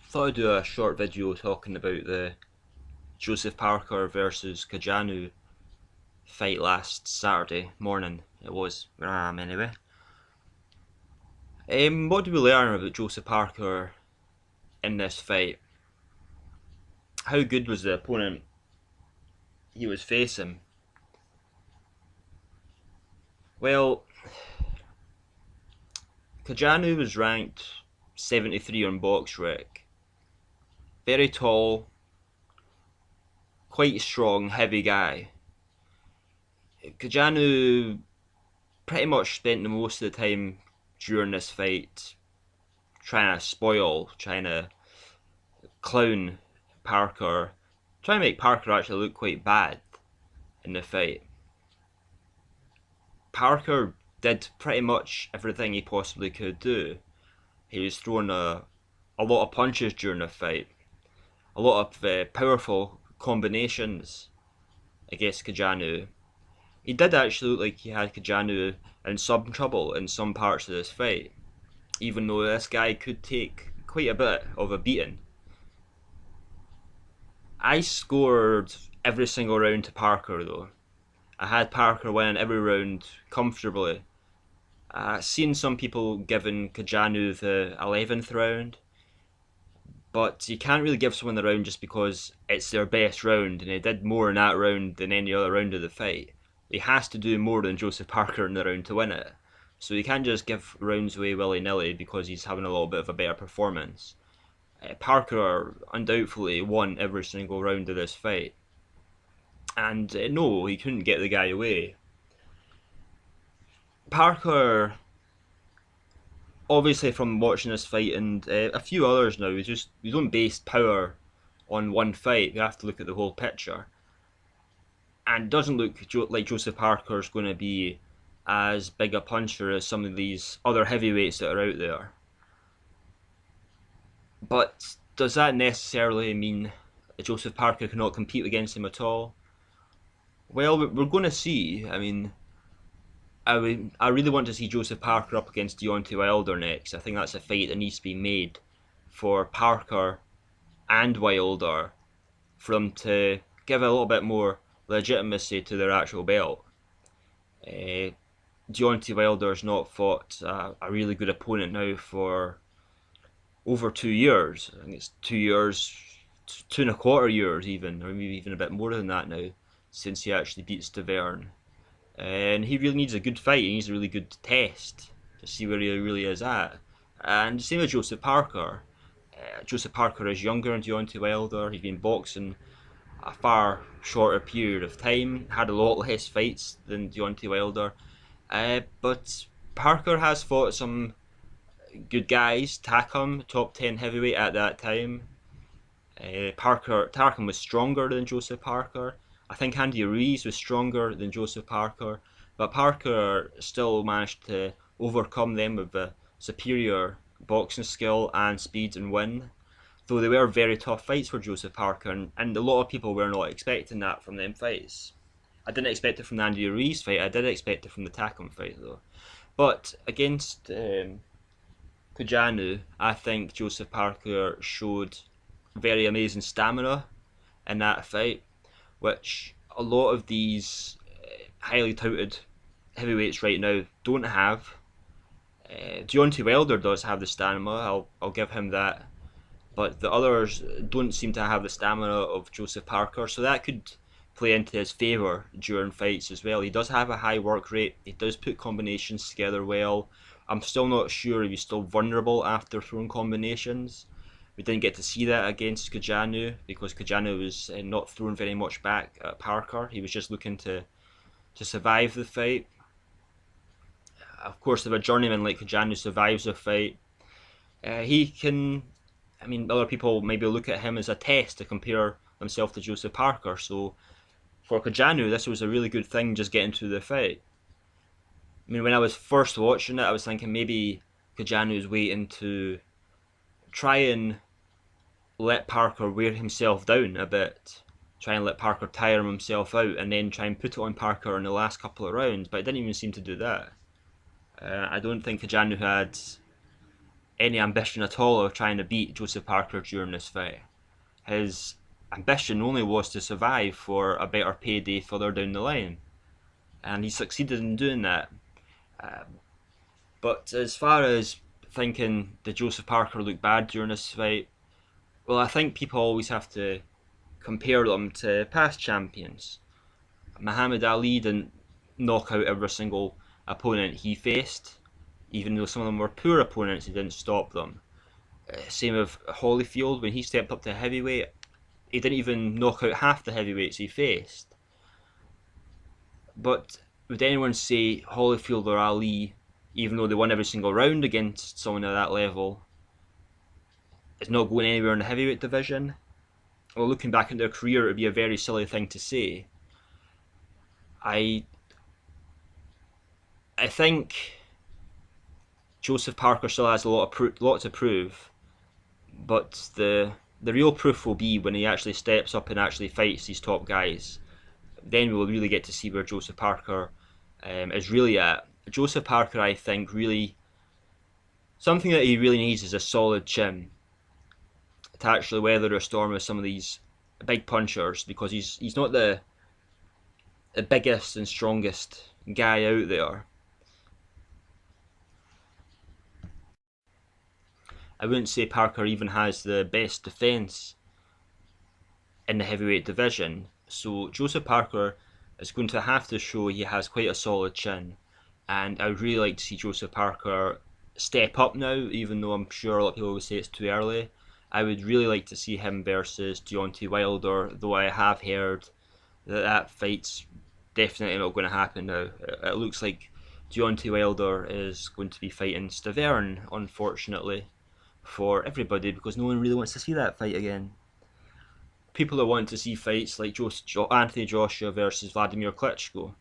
Thought I'd do a short video talking about the Joseph Parker versus Cojanu fight last Saturday morning. It was anyway. What do we learn about Joseph Parker in this fight? How good was the opponent he was facing? Well, Cojanu was ranked 73 on BoxRec. Very tall, quite strong, heavy guy. Cojanu pretty much spent the most of the time during this fight trying to clown Parker, trying to make Parker actually look quite bad in the fight. Parker did pretty much everything he possibly could do. He was throwing a lot of punches during the fight, a lot of powerful combinations against Cojanu. He did actually look like he had Cojanu in some trouble in some parts of this fight, even though this guy could take quite a bit of a beating. I scored every single round to Parker though. I had Parker winning every round comfortably. Seen some people giving Cojanu the 11th round, but you can't really give someone the round just because it's their best round, and he did more in that round than any other round of the fight. He has to do more than Joseph Parker in the round to win it. So you can't just give rounds away willy-nilly because he's having a little bit of a better performance. Parker undoubtedly won every single round of this fight. And no, he couldn't get the guy away. Parker, obviously from watching this fight and a few others now, we don't base power on one fight. We have to look at the whole picture. And it doesn't look like Joseph Parker's going to be as big a puncher as some of these other heavyweights that are out there. But does that necessarily mean that Joseph Parker cannot compete against him at all? Well, we're going to see. I mean, I really want to see Joseph Parker up against Deontay Wilder next. I think that's a fight that needs to be made for Parker and Wilder, for them to give a little bit more legitimacy to their actual belt. Deontay Wilder's not fought a really good opponent now for over 2 years. I think it's 2 years, 2.25 years even, or maybe even a bit more than that now, since he actually beats Deverne. And he really needs a good fight. He needs a really good test to see where he really is at. And the same with Joseph Parker. Joseph Parker is younger than Deontay Wilder. He's been boxing a far shorter period of time, had a lot less fights than Deontay Wilder. But Parker has fought some good guys. Takam, top 10 heavyweight at that time. Takam was stronger than Joseph Parker. I think Andy Ruiz was stronger than Joseph Parker, but Parker still managed to overcome them with a superior boxing skill and speed and win. Though they were very tough fights for Joseph Parker, and a lot of people were not expecting that from them fights. I didn't expect it from the Andy Ruiz fight. I did expect it from the Takam fight though. But against Cojanu, I think Joseph Parker showed very amazing stamina in that fight, which a lot of these highly touted heavyweights right now don't have. Deontay Wilder does have the stamina, I'll give him that, but the others don't seem to have the stamina of Joseph Parker, so that could play into his favour during fights as well. He does have a high work rate, he does put combinations together well. I'm still not sure if he's still vulnerable after throwing combinations. We didn't get to see that against Cojanu because Cojanu was not throwing very much back at Parker. He was just looking to survive the fight. Of course, if a journeyman like Cojanu survives a fight, he can, I mean, other people maybe look at him as a test to compare himself to Joseph Parker. So for Cojanu, this was a really good thing, just getting through the fight. I mean, when I was first watching it, I was thinking maybe Kojanu's waiting to try and let Parker wear himself down a bit, try and let Parker tire himself out, and then try and put it on Parker in the last couple of rounds, but it didn't even seem to do that. I don't think Cojanu had any ambition at all of trying to beat Joseph Parker during this fight. His ambition only was to survive for a better payday further down the line, and he succeeded in doing that. But as far as thinking did Joseph Parker look bad during this fight, well, I think people always have to compare them to past champions. Muhammad Ali didn't knock out every single opponent he faced. Even though some of them were poor opponents, he didn't stop them. Same with Holyfield, when he stepped up to heavyweight, he didn't even knock out half the heavyweights he faced. But would anyone say Holyfield or Ali, even though they won every single round against someone at that level, is not going anywhere in the heavyweight division? Well, looking back at their career, it would be a very silly thing to say. I think Joseph Parker still has a lot to prove, but the real proof will be when he actually steps up and actually fights these top guys. Then we will really get to see where Joseph Parker is really at. Joseph Parker, I think, really, something that he really needs is a solid chin to actually weather a storm with some of these big punchers, because he's not the biggest and strongest guy out there. I wouldn't say Parker even has the best defence in the heavyweight division, so Joseph Parker is going to have to show he has quite a solid chin, and I would really like to see Joseph Parker step up now, even though I'm sure a lot of people would say it's too early. I would really like to see him versus Deontay Wilder, though I have heard that fight's definitely not going to happen now. It looks like Deontay Wilder is going to be fighting Stavern, unfortunately, for everybody, because no one really wants to see that fight again. People that want to see fights like Anthony Joshua versus Wladimir Klitschko.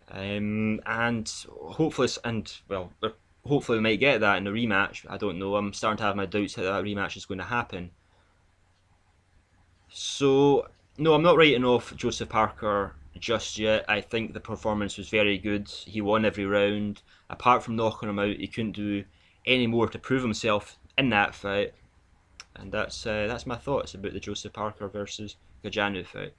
And hopefully we might get that in the rematch. I don't know. I'm starting to have my doubts that rematch is going to happen. So, no, I'm not writing off Joseph Parker just yet. I think the performance was very good. He won every round. Apart from knocking him out, he couldn't do any more to prove himself in that fight. And that's my thoughts about the Joseph Parker versus Cojanu fight.